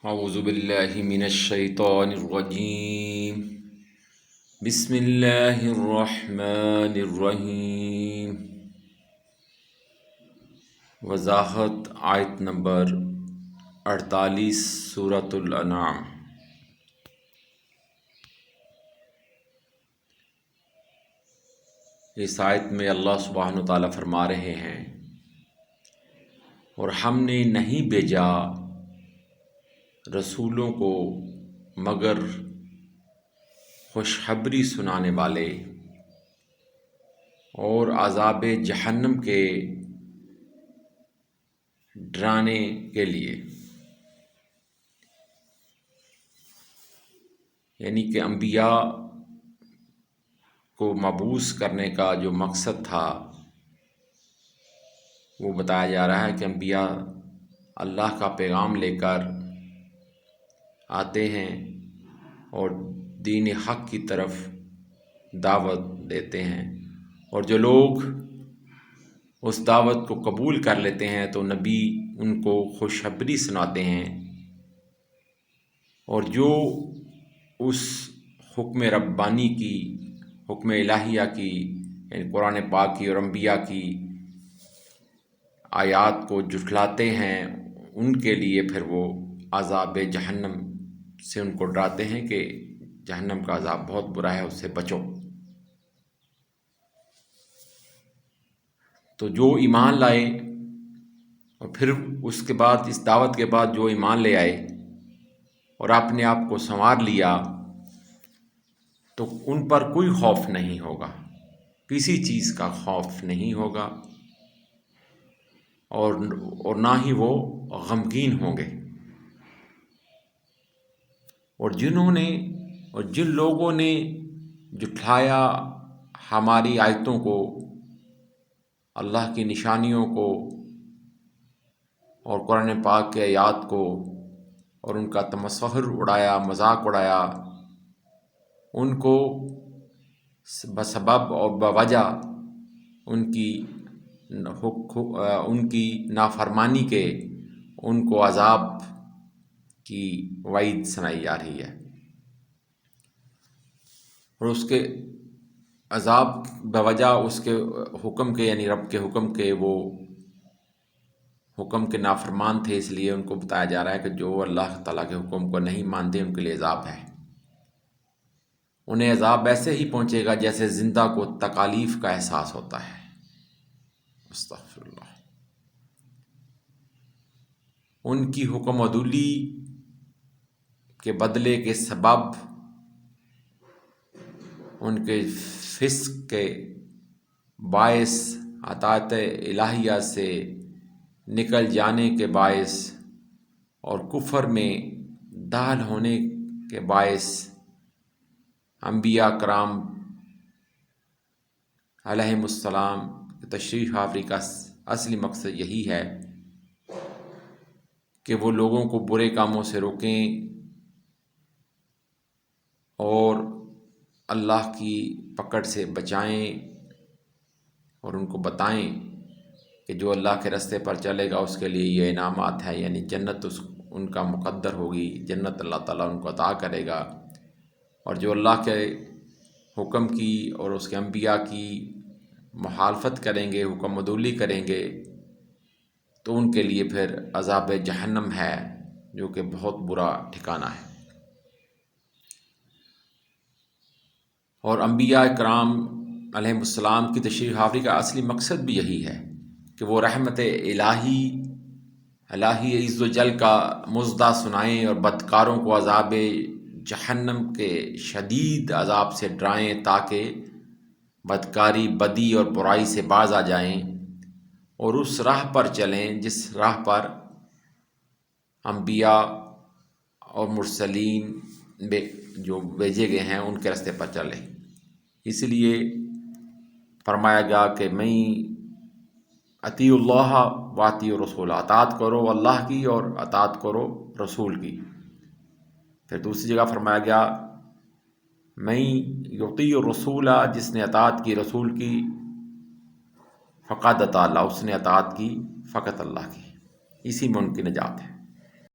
اعوذ باللہ من الشیطان الرجیم بسم اللہ الرحمن الرحیم۔ وضاحت آیت نمبر 48 سورۃ الانعام۔ اس آیت میں اللہ سبحانہ وتعالیٰ فرما رہے ہیں، اور ہم نے نہیں بھیجا رسولوں کو مگر خوشخبری سنانے والے اور عذاب جہنم کے ڈرانے کے لیے، یعنی کہ انبیاء کو مبعوث کرنے کا جو مقصد تھا وہ بتایا جا رہا ہے کہ انبیاء اللہ کا پیغام لے کر آتے ہیں اور دین حق کی طرف دعوت دیتے ہیں، اور جو لوگ اس دعوت کو قبول کر لیتے ہیں تو نبی ان کو خوشخبری سناتے ہیں، اور جو اس حکم ربانی کی، حکم الہیہ کی، یعنی قرآن پاک کی اور انبیاء کی آیات کو جھٹلاتے ہیں، ان کے لیے پھر وہ عذاب جہنم سے ان کو ڈراتے ہیں کہ جہنم کا عذاب بہت برا ہے، اس سے بچو۔ تو جو ایمان لائے اور پھر اس کے بعد، اس دعوت کے بعد جو ایمان لے آئے اور اپنے آپ کو سنوار لیا، تو ان پر کوئی خوف نہیں ہوگا، کسی چیز کا خوف نہیں ہوگا، اور نہ ہی وہ غمگین ہوں گے۔ اور جن لوگوں نے جھٹلایا ہماری آیتوں کو، اللہ کی نشانیوں کو اور قرآن پاک کے آیات کو، اور ان کا تمسخر اڑایا، مذاق اڑایا، ان کو بسبب اور بوجہ ان کی نافرمانی کے ان کو عذاب کی وعید سنائی جا رہی ہے، اور اس کے عذاب بوجہ اس کے حکم کے، یعنی رب کے حکم کے، وہ حکم کے نافرمان تھے، اس لیے ان کو بتایا جا رہا ہے کہ جو اللہ تعالیٰ کے حکم کو نہیں مانتے ان کے لیے عذاب ہے۔ انہیں عذاب ایسے ہی پہنچے گا جیسے زندہ کو تکالیف کا احساس ہوتا ہے۔ استغفر اللہ۔ ان کی حکم عدولی کے بدلے کے سبب، ان کے فسق کے باعث، اطاعت الہیہ سے نکل جانے کے باعث اور کفر میں داخل ہونے کے باعث انبیاء کرام علیہم السلام تشریف آوری کا اصلی مقصد یہی ہے کہ وہ لوگوں کو برے کاموں سے روکیں اور اللہ کی پکڑ سے بچائیں، اور ان کو بتائیں کہ جو اللہ کے راستے پر چلے گا اس کے لیے یہ انعامات ہیں، یعنی جنت ان کا مقدر ہوگی، جنت اللہ تعالیٰ ان کو عطا کرے گا، اور جو اللہ کے حکم کی اور اس کے انبیاء کی مخالفت کریں گے، حکم عدولی کریں گے، تو ان کے لیے پھر عذاب جہنم ہے، جو کہ بہت برا ٹھکانہ ہے۔ اور انبیاء کرام علیہم السلام کی تشریف آوری کا اصلی مقصد بھی یہی ہے کہ وہ رحمت الہی عز و جل کا مژدہ سنائیں اور بدکاروں کو عذاب جہنم کے شدید عذاب سے ڈرائیں، تاکہ بدکاری، بدی اور برائی سے باز آ جائیں اور اس راہ پر چلیں جس راہ پر انبیاء اور مرسلین جو بھیجے گئے ہیں ان کے راستے پر چلیں۔ اس لیے فرمایا گیا کہ میں اطیعوا اللہ و اطیعوا الرسول، اطاعت کرو اللہ کی اور اطاعت کرو رسول کی۔ پھر دوسری جگہ فرمایا گیا میں یطیع الرسول، جس نے اطاعت کی رسول کی، فقد اطاع اللہ، اس نے اطاعت کی فقط اللہ کی۔ اسی میں ان کی نجات ہے۔